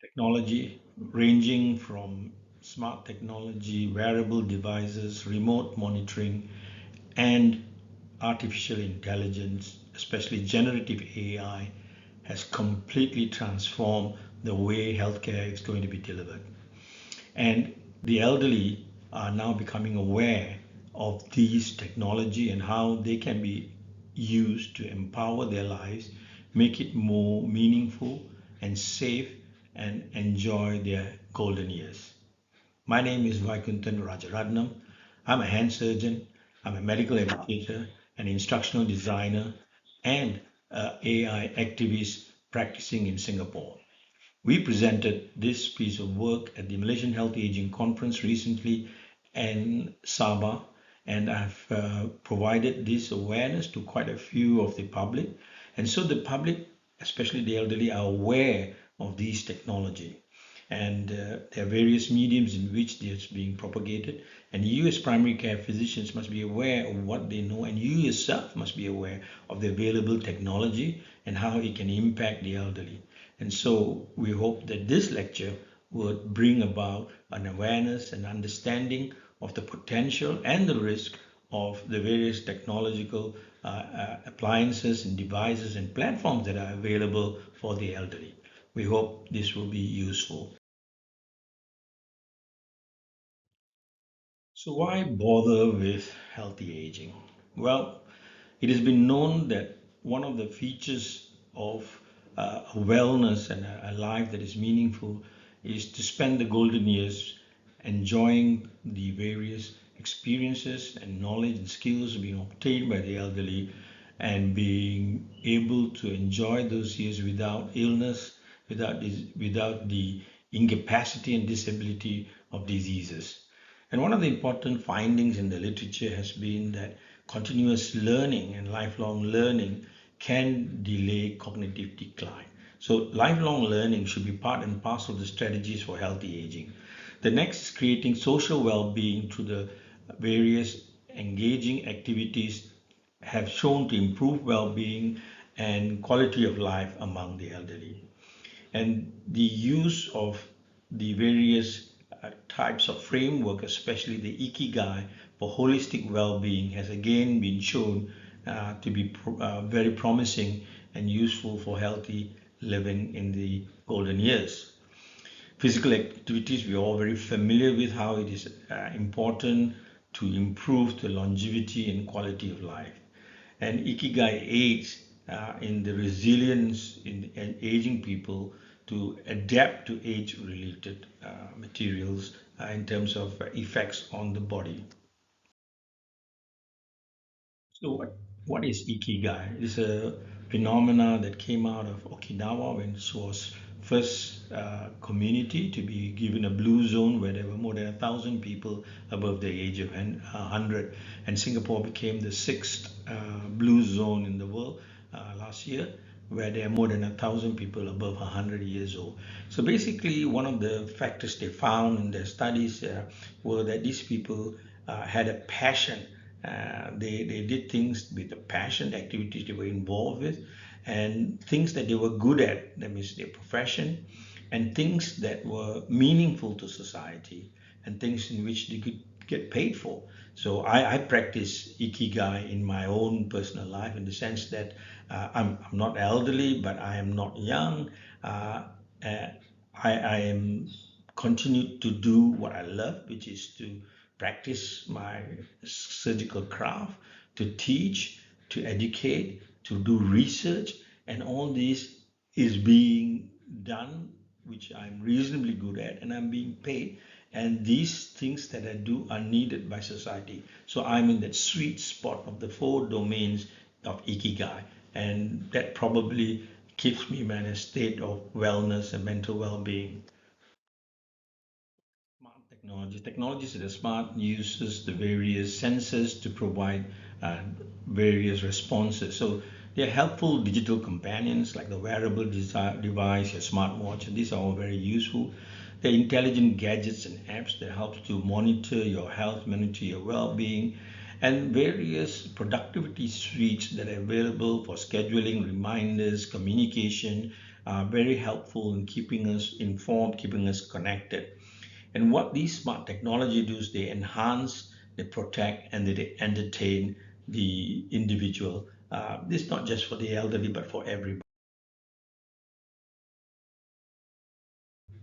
technology ranging from smart technology, wearable devices, remote monitoring, and artificial intelligence, especially generative AI, has completely transformed the way healthcare is going to be delivered. And the elderly are now becoming aware of these technology and how they can be used to empower their lives, make it more meaningful and safe, and enjoy their golden years. My name is Vaikuntan Rajaratnam. I'm a hand surgeon, I'm a medical educator, an instructional designer, and an AI activist practicing in Singapore. We presented this piece of work at the Malaysian Healthy Aging Conference recently in Sabah, and I've provided this awareness to quite a few of the public. And so the public, especially the elderly, are aware of these technology. And there are various mediums in which it's being propagated. And you, as primary care physicians, must be aware of what they know, and you yourself must be aware of the available technology and how it can impact the elderly. And so we hope that this lecture would bring about an awareness and understanding of the potential and the risk of the various technological appliances and devices and platforms that are available for the elderly. We hope this will be useful. So why bother with healthy aging? Well, it has been known that one of the features of a wellness and a life that is meaningful is to spend the golden years enjoying the various experiences and knowledge and skills being obtained by the elderly and being able to enjoy those years without illness, without the incapacity and disability of diseases. And one of the important findings in the literature has been that continuous learning and lifelong learning can delay cognitive decline. So, lifelong learning should be part and parcel of the strategies for healthy aging. The next is creating social well being through the various engaging activities have shown to improve well being and quality of life among the elderly. And the use of the various types of framework, especially the ikigai for holistic well-being, has again been shown to be very promising and useful for healthy living in the golden years. Physical activities, we're all very familiar with how it is important to improve the longevity and quality of life. And Ikigai aids in the resilience in aging people to adapt to age-related materials in terms of effects on the body. So what is Ikigai? It is a phenomena that came out of Okinawa when it was first community to be given a blue zone where there were more than 1,000 people above the age of 100. And Singapore became the sixth blue zone in the world last year, where there are more than 1,000 people above 100 years old. So basically, one of the factors they found in their studies were that these people had a passion. They did things with a passion, activities they were involved with, and things that they were good at, that means their profession, and things that were meaningful to society, and things in which they could get paid for. So I practice Ikigai in my own personal life in the sense that I'm not elderly, but I am not young. Uh, I am continue to do what I love, which is to practice my surgical craft, to teach, to educate, to do research, and all this is being done, which I'm reasonably good at, and I'm being paid. And these things that I do are needed by society. So I'm in that sweet spot of the four domains of Ikigai, and that probably keeps me in a state of wellness and mental well-being. Smart technology. Technologies that are smart uses the various sensors to provide uh, various responses. So they're helpful digital companions like the wearable device, your smartwatch, and these are all very useful. They're intelligent gadgets and apps that help to monitor your health, monitor your well-being, and various productivity suites that are available for scheduling, reminders, communication, very helpful in keeping us informed, keeping us connected. And what these smart technology do is they enhance, they protect, and they entertain the individual. This is not just for the elderly, but for everybody.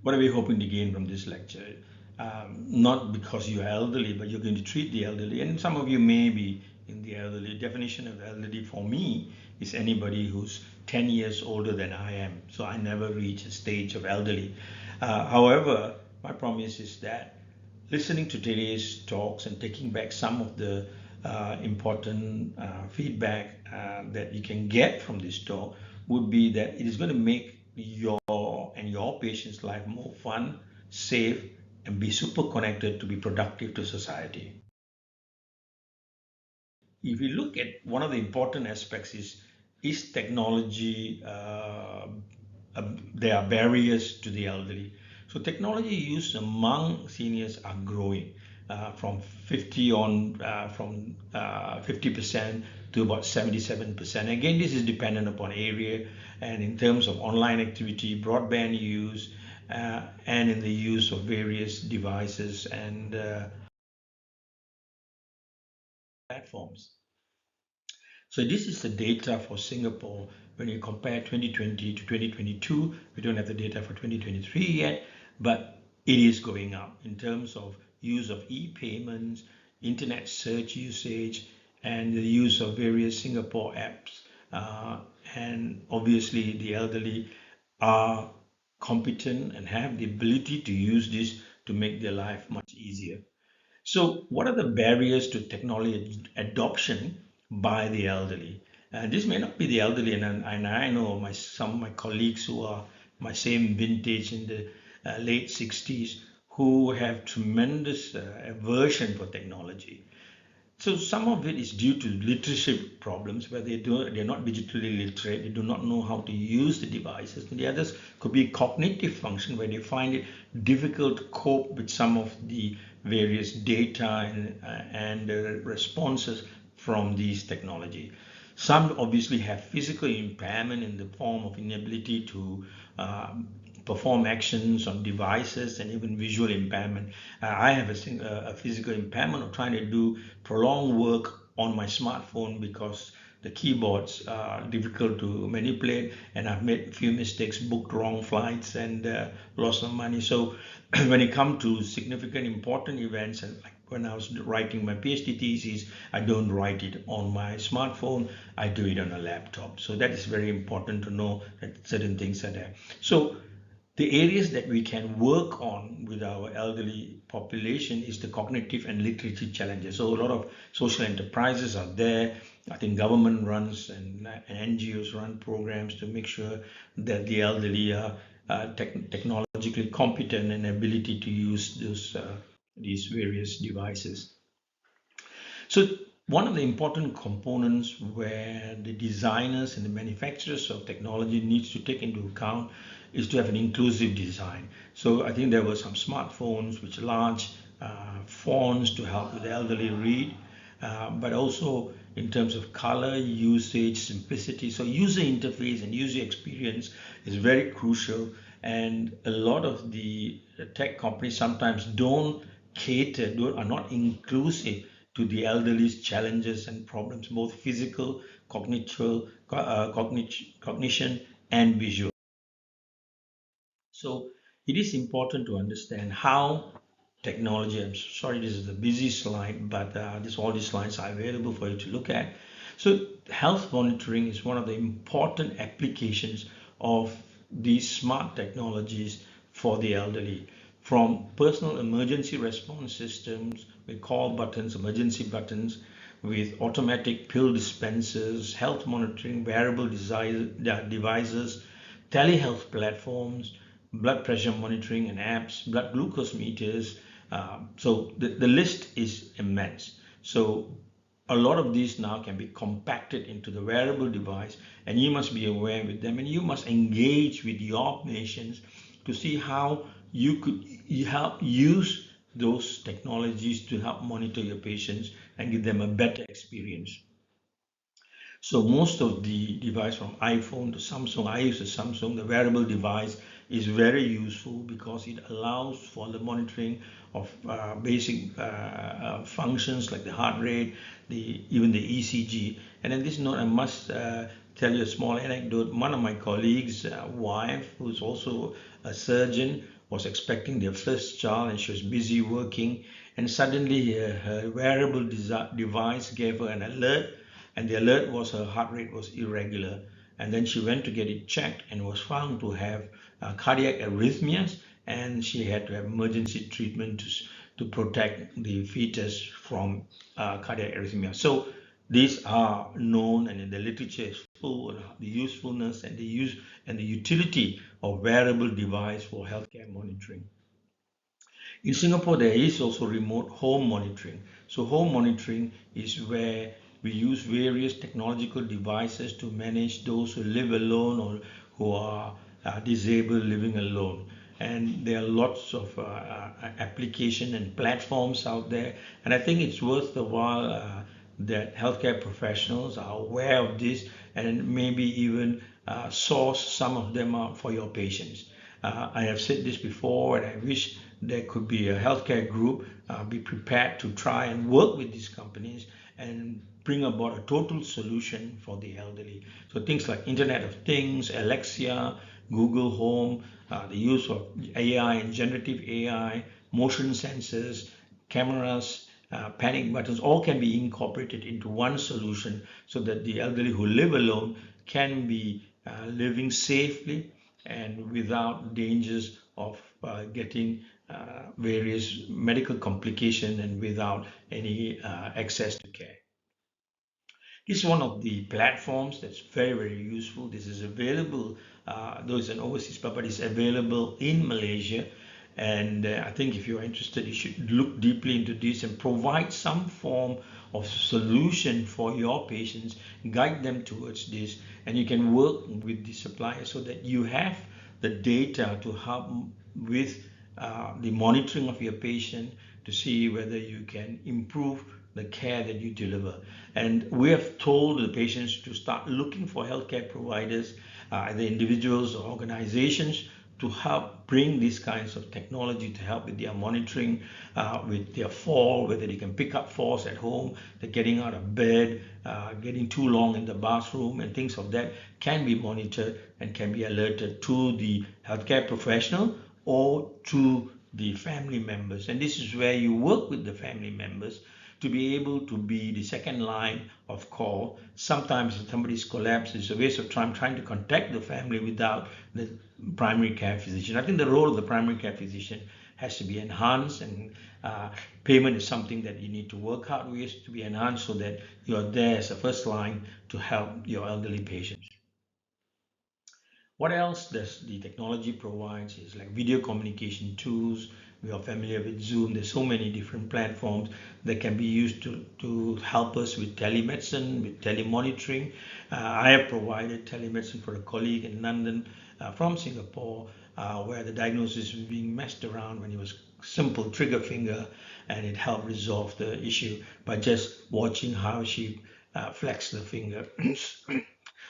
What are we hoping to gain from this lecture? Not because you're elderly, but you're going to treat the elderly. And some of you may be in the elderly. Definition of elderly for me is anybody who's 10 years older than I am. So I never reach a stage of elderly. However, my promise is that listening to today's talks and taking back some of the important feedback that you can get from this talk would be that it is going to make your and your patient's life more fun, safe, and be super connected to be productive to society. If you look at one of the important aspects is technology, there are barriers to the elderly. So technology use among seniors are growing from 50% to about 77%. Again, this is dependent upon area and in terms of online activity, broadband use, and in the use of various devices and platforms. So this is the data for Singapore when you compare 2020 to 2022. We don't have the data for 2023 yet, but it is going up in terms of use of e-payments, internet search usage, and the use of various Singapore apps. And obviously the elderly are competent and have the ability to use this to make their life much easier. So, what are the barriers to technology adoption by the elderly? This may not be the elderly, and I know some of my colleagues who are my same vintage in the late 60s who have tremendous aversion for technology. So some of it is due to leadership problems where they're not digitally literate, they do not know how to use the devices. And the others could be cognitive function where they find it difficult to cope with some of the various data and responses from these technology. Some obviously have physical impairment in the form of inability to perform actions on devices and even visual impairment. I have a physical impairment of trying to do prolonged work on my smartphone because the keyboards are difficult to manipulate and I've made a few mistakes, booked wrong flights and lost some money. So when it comes to significant important events and like when I was writing my PhD thesis, I don't write it on my smartphone, I do it on a laptop. So that is very important to know that certain things are there. So the areas that we can work on with our elderly population is the cognitive and literacy challenges. So a lot of social enterprises are there. I think government runs and NGOs run programs to make sure that the elderly are technologically competent and ability to use these various devices. So one of the important components where the designers and the manufacturers of technology needs to take into account is to have an inclusive design. So I think there were some smartphones which large fonts to help with the elderly read, but also in terms of color, usage, simplicity. So user interface and user experience is very crucial, and a lot of the tech companies sometimes don't cater, are not inclusive to the elderly's challenges and problems, both physical, cognition, and visual. So it is important to understand how technology, I'm sorry this is a busy slide, but all these slides are available for you to look at. So health monitoring is one of the important applications of these smart technologies for the elderly. From personal emergency response systems with call buttons, emergency buttons, with automatic pill dispensers, health monitoring, wearable devices, telehealth platforms, blood pressure monitoring and apps, blood glucose meters. So the list is immense. So a lot of these now can be compacted into the wearable device, and you must be aware with them, and you must engage with your patients to see how you could help use those technologies to help monitor your patients and give them a better experience. So most of the device from iPhone to Samsung, I use a Samsung, the wearable device is very useful because it allows for the monitoring of basic functions like the heart rate, even the ECG. And in this note, I must tell you a small anecdote. One of my colleagues' wife, who's also a surgeon, was expecting their first child and she was busy working. And suddenly her wearable device gave her an alert, and the alert was her heart rate was irregular. And then she went to get it checked and was found to have cardiac arrhythmias, and she had to have emergency treatment to protect the fetus from cardiac arrhythmia. So these are known, and in the literature is full of the usefulness and the use and the utility of wearable device for healthcare monitoring. In Singapore, there is also remote home monitoring. So home monitoring is where we use various technological devices to manage those who live alone or who are disabled living alone. And there are lots of application and platforms out there. And I think it's worth the while that healthcare professionals are aware of this and maybe even source some of them out for your patients. I have said this before, and I wish there could be a healthcare group be prepared to try and work with these companies and bring about a total solution for the elderly. So things like Internet of Things, Alexa, Google Home, the use of AI and generative AI, motion sensors, cameras, panic buttons, all can be incorporated into one solution so that the elderly who live alone can be living safely and without dangers of getting various medical complications and without any access to care. This is one of the platforms that's very, very useful. This is available, though it's an overseas, but it's available in Malaysia. And I think if you're interested, you should look deeply into this and provide some form of solution for your patients, guide them towards this, and you can work with the supplier so that you have the data to help with the monitoring of your patient to see whether you can improve the care that you deliver. And we have told the patients to start looking for healthcare providers, either individuals or organizations, to help bring these kinds of technology to help with their monitoring, with their fall, whether they can pick up falls at home, they're getting out of bed, getting too long in the bathroom, and things of that can be monitored and can be alerted to the healthcare professional or to the family members. And this is where you work with the family members to be able to be the second line of call. Sometimes if somebody's collapsed, it's a waste of time trying to contact the family without the primary care physician. I think the role of the primary care physician has to be enhanced, and payment is something that you need to work hard with to be enhanced so that you're there as a first line to help your elderly patients. What else does the technology provides is like video communication tools. We are familiar with Zoom. There's so many different platforms that can be used to help us with telemedicine, with telemonitoring. I have provided telemedicine for a colleague in London from Singapore, where the diagnosis was being messed around when it was simple trigger finger, and it helped resolve the issue by just watching how she flexed the finger.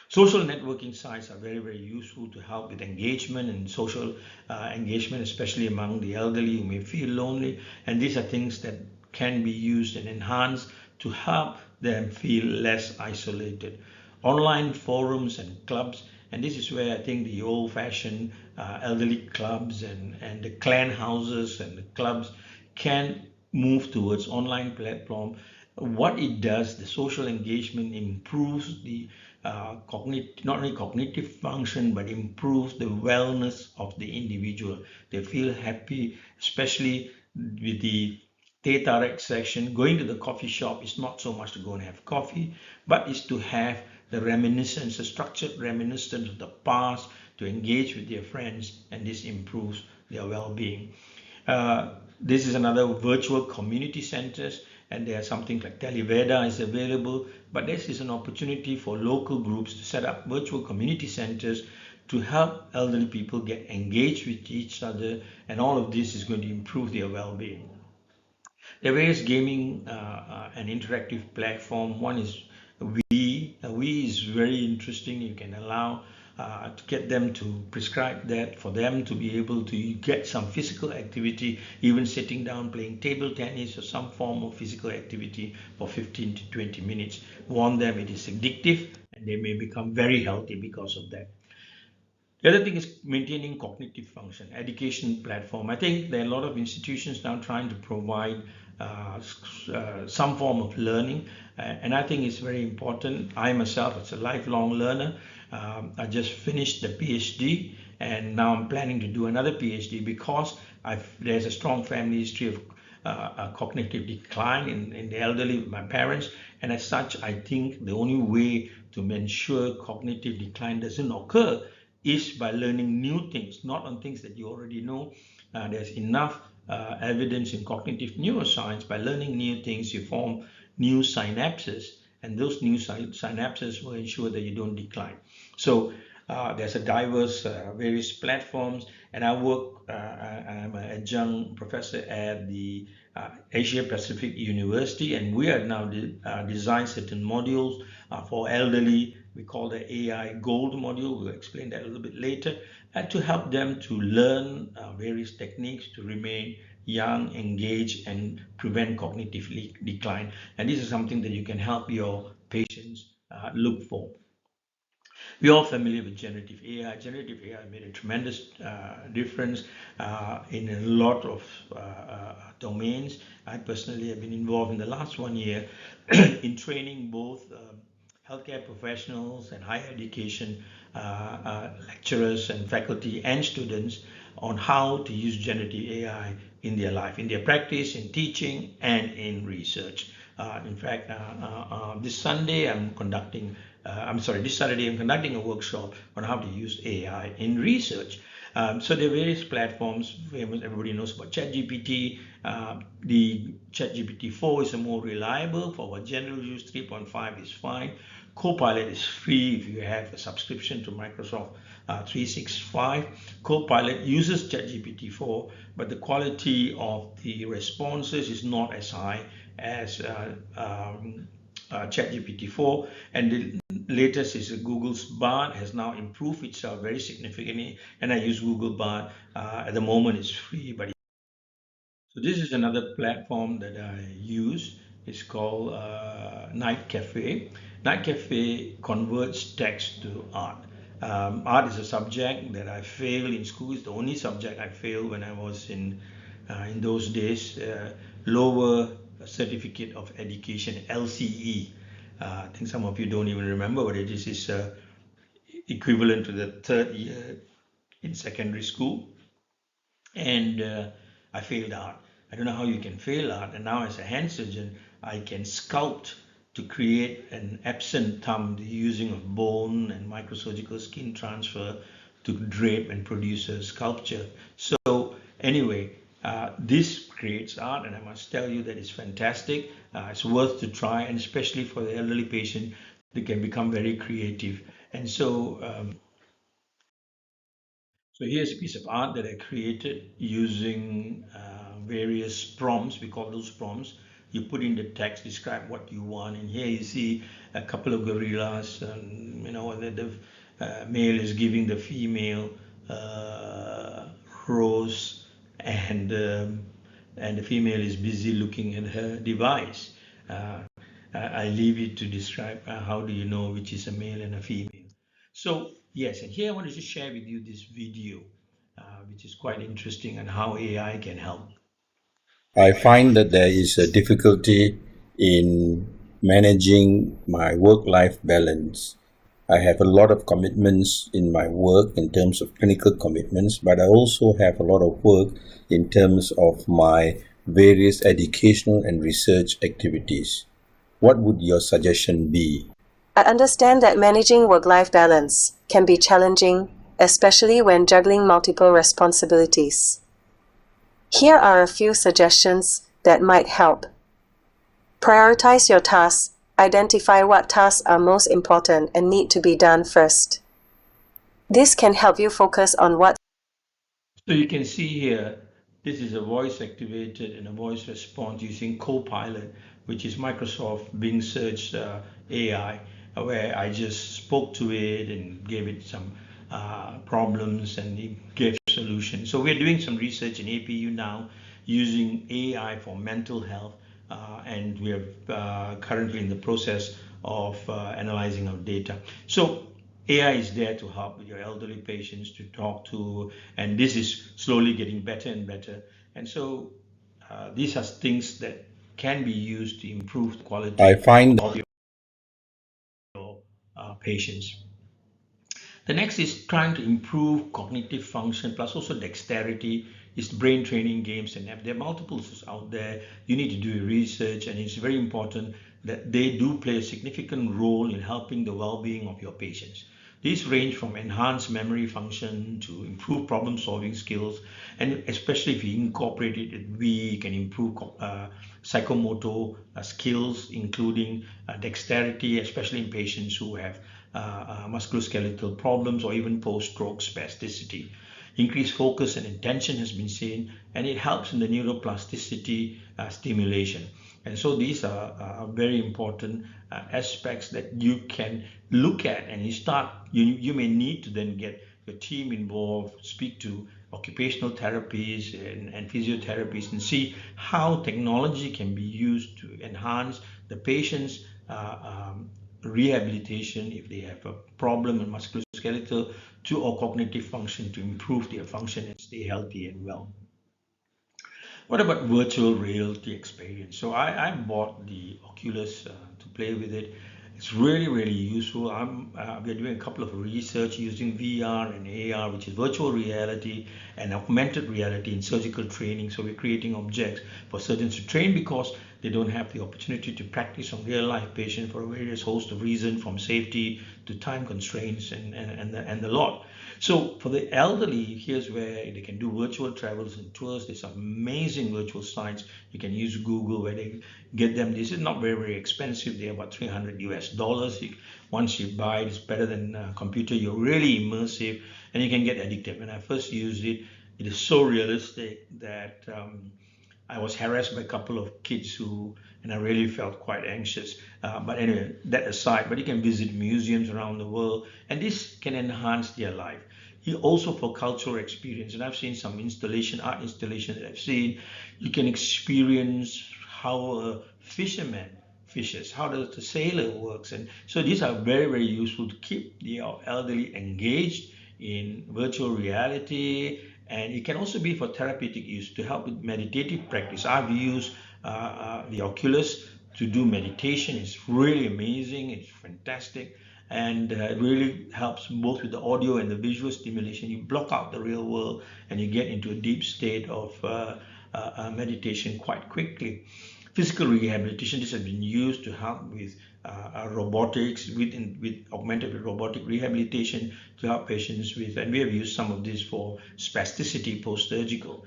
Social networking sites are very, very useful to help with engagement and social engagement, especially among the elderly who may feel lonely. And these are things that can be used and enhanced to help them feel less isolated. Online forums and clubs, and this is where I think the old-fashioned elderly clubs and the clan houses and the clubs can move towards online platform. What it does, the social engagement improves the not only cognitive function, but improves the wellness of the individual. They feel happy, especially with the teh tarik section. Going to the coffee shop is not so much to go and have coffee, but is to have the reminiscence, the structured reminiscence of the past, to engage with their friends, and this improves their well-being. This is another virtual community centers, and there are something like Televeda is available, but this is an opportunity for local groups to set up virtual community centers to help elderly people get engaged with each other, and all of this is going to improve their well-being. There are various gaming and interactive platform. One is Wii. Wii very interesting. You can allow to get them to prescribe that for them to be able to get some physical activity, even sitting down playing table tennis or some form of physical activity for 15 to 20 minutes. Warn them it is addictive and they may become very healthy because of that. The other thing is maintaining cognitive function, education platform. I think there are a lot of institutions now trying to provide some form of learning, and I think it's very important. I myself, as a lifelong learner, I just finished the PhD, and now I'm planning to do another PhD because there's a strong family history of cognitive decline in the elderly with my parents, and as such, I think the only way to ensure cognitive decline doesn't occur is by learning new things, not on things that you already know. There's enough evidence in cognitive neuroscience. By learning new things, you form new synapses, and those new synapses will ensure that you don't decline. So there's a diverse various platforms, and I'm an adjunct professor at the Asia Pacific University, and we are now design certain modules for elderly. We call the AI Gold module. We'll explain that a little bit later, to help them to learn various techniques to remain young, engaged, and prevent cognitive decline. And this is something that you can help your patients look for. We're all familiar with generative AI. Generative AI made a tremendous difference in a lot of domains. I personally have been involved in the last 1 year in training both healthcare professionals and higher education lecturers and faculty and students on how to use generative AI in their life, in their practice, in teaching, and in research. In fact, this Sunday this Saturday I'm conducting a workshop on how to use AI in research. So there are various platforms. Everybody knows about ChatGPT. The ChatGPT 4 is a more reliable. For our general use, 3.5 is fine. Copilot is free if you have a subscription to Microsoft 365. Copilot uses ChatGPT 4, but the quality of the responses is not as high as ChatGPT 4, and the latest is Google's Bard has now improved itself very significantly, and I use Google Bard. At the moment it's free, but so this is another platform that I use. It's called Night Cafe. Night Cafe converts text to art. Art is a subject that I failed in school. It's the only subject I failed when I was in those days, lower certificate of education, LCE. I think some of you don't even remember what it is. It's equivalent to the third year in secondary school, and I failed art. I don't know how you can fail art, and now as a hand surgeon, I can sculpt to create an absent thumb, the using of bone and microsurgical skin transfer to drape and produce a sculpture. So anyway, this creates art, and I must tell you that it's fantastic. It's worth to try, and especially for the elderly patient, they can become very creative. And so here's a piece of art that I created using various prompts. We call those prompts. You put in the text, describe what you want, and here you see a couple of gorillas. The male is giving the female rose, and the female is busy looking at her device. I leave it to describe how do you know which is a male and a female. So yes, and here I wanted to share with you this video, which is quite interesting, and how AI can help. I find that there is a difficulty in managing my work life balance. I have a lot of commitments in my work in terms of clinical commitments, but I also have a lot of work in terms of my various educational and research activities. What would your suggestion be? I understand that managing work-life balance can be challenging, especially when juggling multiple responsibilities. Here are a few suggestions that might help. Prioritize your tasks. Identify what tasks are most important and need to be done first. This can help you focus on what. So you can see here, this is a voice activated and a voice response using Copilot, which is Microsoft Bing Search AI. where I just spoke to it and gave it some problems and it gave solutions. So we're doing some research in APU now using AI for mental health, and we are currently in the process of analyzing our data. So AI is there to help with your elderly patients to talk to, and this is slowly getting better and better. And so these are things that can be used to improve the quality I find of your patients. The next is trying to improve cognitive function plus also dexterity. Is brain training games, and there are multiples out there. You need to do research, and it's very important that they do play a significant role in helping the well-being of your patients. These range from enhanced memory function to improve problem-solving skills, and especially if you incorporate it, we can improve psychomotor skills, including dexterity, especially in patients who have musculoskeletal problems or even post-stroke spasticity. Increased focus and attention has been seen, and it helps in the neuroplasticity stimulation. And so these are very important aspects that you can look at, and you may need to then get your team involved, speak to occupational therapies and physiotherapists, and see how technology can be used to enhance the patient's rehabilitation if they have a problem in musculoskeletal to or cognitive function to improve their function and stay healthy and well. What about virtual reality experience? So I bought the Oculus to play with it. It's really, really useful. We're doing a couple of research using VR and AR, which is virtual reality and augmented reality in surgical training. So we're creating objects for surgeons to train because they don't have the opportunity to practice on real life patients for a various host of reasons, from safety to time constraints and the lot. So for the elderly, here's where they can do virtual travels and tours. There's some amazing virtual sites. You can use Google where they get them. This is not very, very expensive. They're about $300 US. Once you buy it, it's better than a computer. You're really immersive and you can get addicted. When I first used it, it is so realistic that I was harassed by a couple of kids and I really felt quite anxious. But anyway, that aside, but you can visit museums around the world, and this can enhance their life. Also for cultural experience, and I've seen some art installations that I've seen, you can experience how a fisherman fishes, how does the sailor works. And so these are very, very useful to keep the elderly engaged in virtual reality, and it can also be for therapeutic use to help with meditative practice. I've used the Oculus to do meditation. It's really amazing. It's fantastic, and it really helps both with the audio and the visual stimulation. You block out the real world and you get into a deep state of meditation quite quickly. Physical rehabilitation, this has been used to help with robotics, with augmented robotic rehabilitation to help patients with, and we have used some of this for spasticity post-surgical.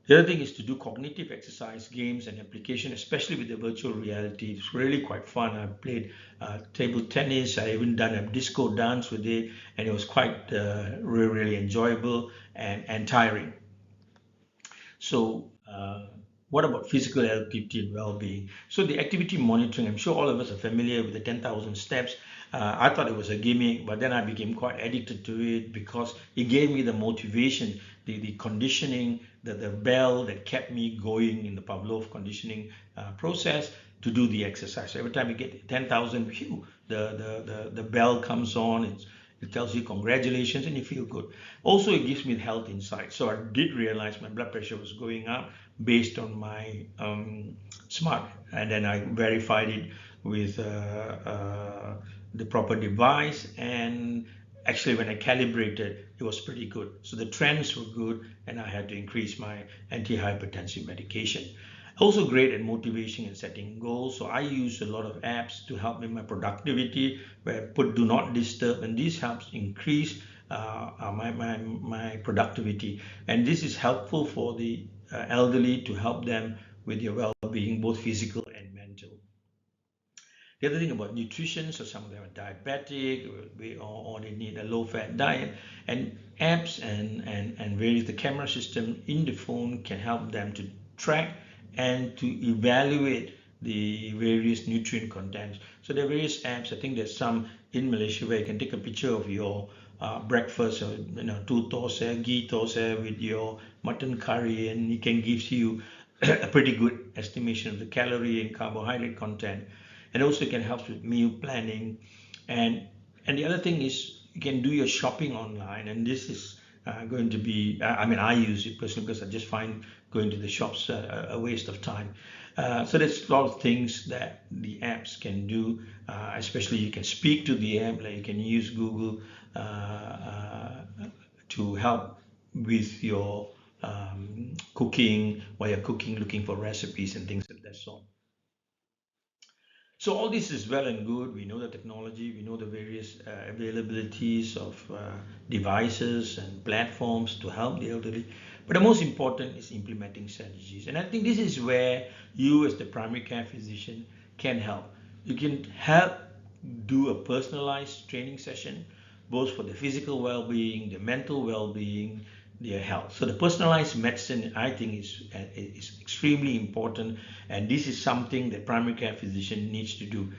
The other thing is to do cognitive exercise, games, and application, especially with the virtual reality. It's really quite fun. I've played table tennis. I even done a disco dance with it, and it was quite really, really enjoyable and tiring. So what about physical activity and well-being? So the activity monitoring, I'm sure all of us are familiar with the 10,000 steps. I thought it was a gimmick, but then I became quite addicted to it because it gave me the motivation, the conditioning, the bell that kept me going in the Pavlov conditioning process to do the exercise. So every time you get 10,000, the bell comes on. It tells you congratulations and you feel good. Also, it gives me health insight. So I did realize my blood pressure was going up based on my smart, and then I verified it with the proper device, and actually when I calibrated, it was pretty good. So the trends were good, and I had to increase my antihypertensive medication. Also great at motivation and setting goals. So I use a lot of apps to help with my productivity, where I put do not disturb, and this helps increase my productivity. And this is helpful for the elderly to help them with their well-being, both physical and mental. The other thing about nutrition, so some of them are diabetic, or they need a low-fat diet, and apps and various the camera system in the phone can help them to track and to evaluate the various nutrient contents. So there are various apps. I think there's some in Malaysia where you can take a picture of your breakfast, or two thosai, ghee thosai with your mutton curry, and it can give you a pretty good estimation of the calorie and carbohydrate content, and also can help with meal planning. And the other thing is you can do your shopping online, and this is going to be, I mean, I use it personally because I just find going to the shops a waste of time. So there's a lot of things that the apps can do, especially you can speak to the app, like you can use Google to help with your cooking, while you're cooking, looking for recipes and things of that sort. So all this is well and good. We know the technology, we know the various availabilities of devices and platforms to help the elderly. But the most important is implementing strategies. And I think this is where you as the primary care physician can help. You can help do a personalized training session, both for the physical well-being, the mental well-being, their health. So the personalized medicine, I think, is extremely important, and this is something that primary care physician needs to do.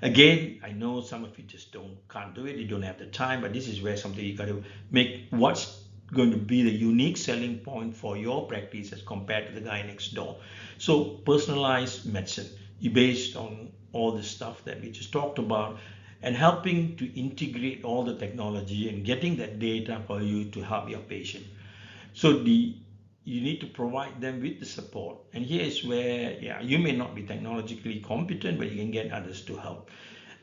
Again, I know some of you just can't do it, you don't have the time, but this is where something you got to make what's going to be the unique selling point for your practice as compared to the guy next door. So personalized medicine, based on all the stuff that we just talked about, and helping to integrate all the technology and getting that data for you to help your patient. So you need to provide them with the support. And here is where, yeah, you may not be technologically competent, but you can get others to help.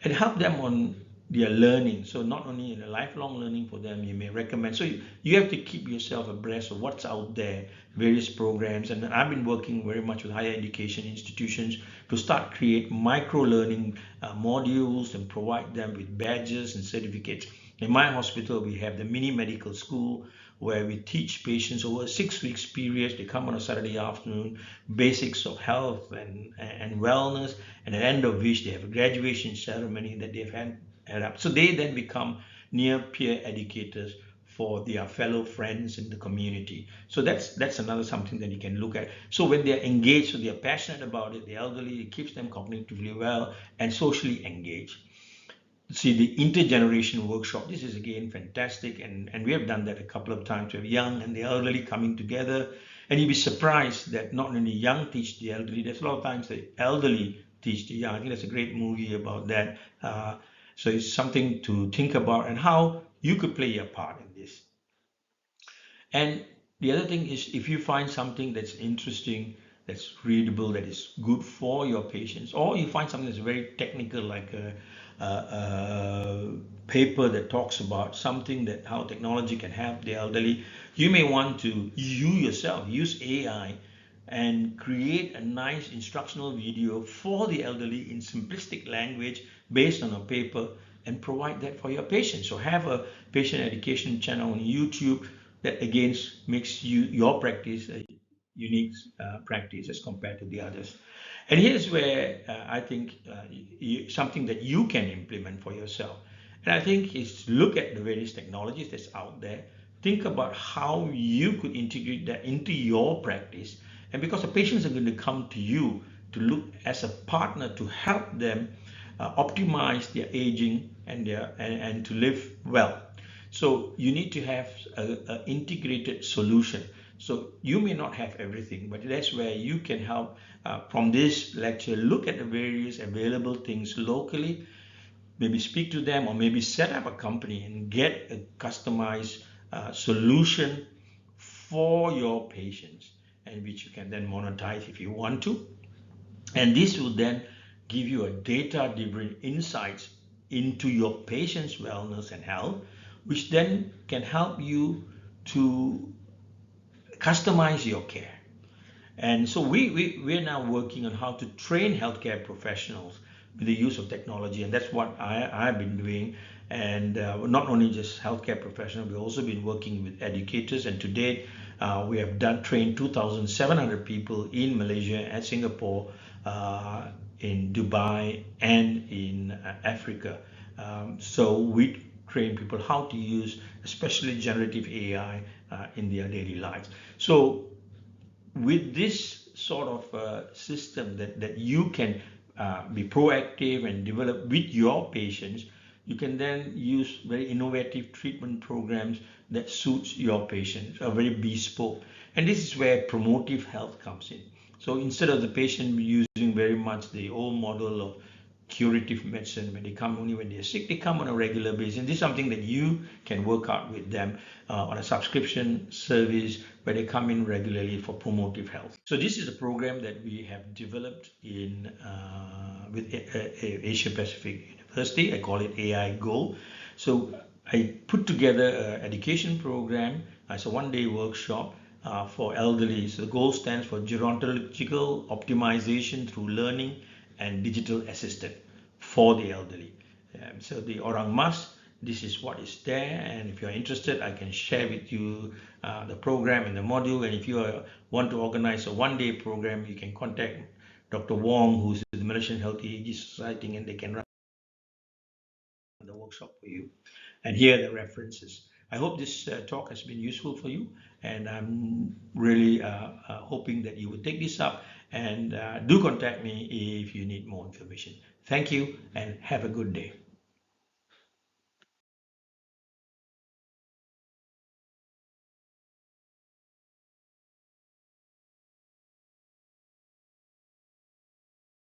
And help them on their learning. So not only in a lifelong learning for them, you may recommend. So you have to keep yourself abreast of what's out there, various programs. And I've been working very much with higher education institutions to start create micro learning modules and provide them with badges and certificates. In my hospital, we have the mini medical school where we teach patients over a 6 weeks period. They come on a Saturday afternoon, basics of health and wellness, and at the end of which they have a graduation ceremony that they've had up. So they then become near peer educators for their fellow friends in the community. So that's another something that you can look at. So when they're engaged, so they're passionate about it, the elderly, it keeps them cognitively well and socially engaged. See, the intergenerational workshop, this is again fantastic, and we have done that a couple of times. We have young and the elderly coming together, and you'll be surprised that not only young teach the elderly, there's a lot of times the elderly teach the young. I think that's a great movie about that. So it's something to think about, and how you could play your part in this. And the other thing is, if you find something that's interesting, that's readable, that is good for your patients, or you find something that's very technical, like a paper that talks about something that how technology can help the elderly, you may want to you yourself use AI and create a nice instructional video for the elderly in simplistic language based on a paper, and provide that for your patients. So have a patient education channel on YouTube that again makes your practice a unique practice as compared to the others. And here's where I think something that you can implement for yourself. And I think is look at the various technologies that's out there. Think about how you could integrate that into your practice. And because the patients are going to come to you to look as a partner to help them optimize their aging and to live well. So you need to have an integrated solution. So you may not have everything, but that's where you can help from this lecture. Look at the various available things locally, maybe speak to them, or maybe set up a company and get a customized solution for your patients, and which you can then monetize if you want to. And this will then give you a data-driven insights into your patient's wellness and health, which then can help you to customize your care. And so we're now working on how to train healthcare professionals with the use of technology, and that's what I've been doing. And not only just healthcare professionals, we've also been working with educators, and to date we have trained 2,700 people in Malaysia and Singapore, in Dubai, and in Africa. So we train people how to use especially generative AI in their daily lives. So with this sort of system that you can be proactive and develop with your patients, you can then use very innovative treatment programs that suits your patients, are very bespoke. And this is where promotive health comes in. So instead of the patient using very much the old model of curative medicine, when they come only when they're sick, they come on a regular basis. And this is something that you can work out with them on a subscription service where they come in regularly for promotive health. So this is a program that we have developed in with Asia Pacific University. I call it AI Go. So I put together an education program as a one-day workshop for elderly. So the goal stands for gerontological optimization through learning and digital assistant for the elderly. So the Orang Mas, this is what is there, and if you're interested, I can share with you the program and the module. And if you want to organize a one-day program, you can contact Dr. Wong, who's the Malaysian Healthy Aging Society, and they can run the workshop for you. And here are the references. I hope this talk has been useful for you, and I'm really hoping that you will take this up and do contact me if you need more information. Thank you and have a good day.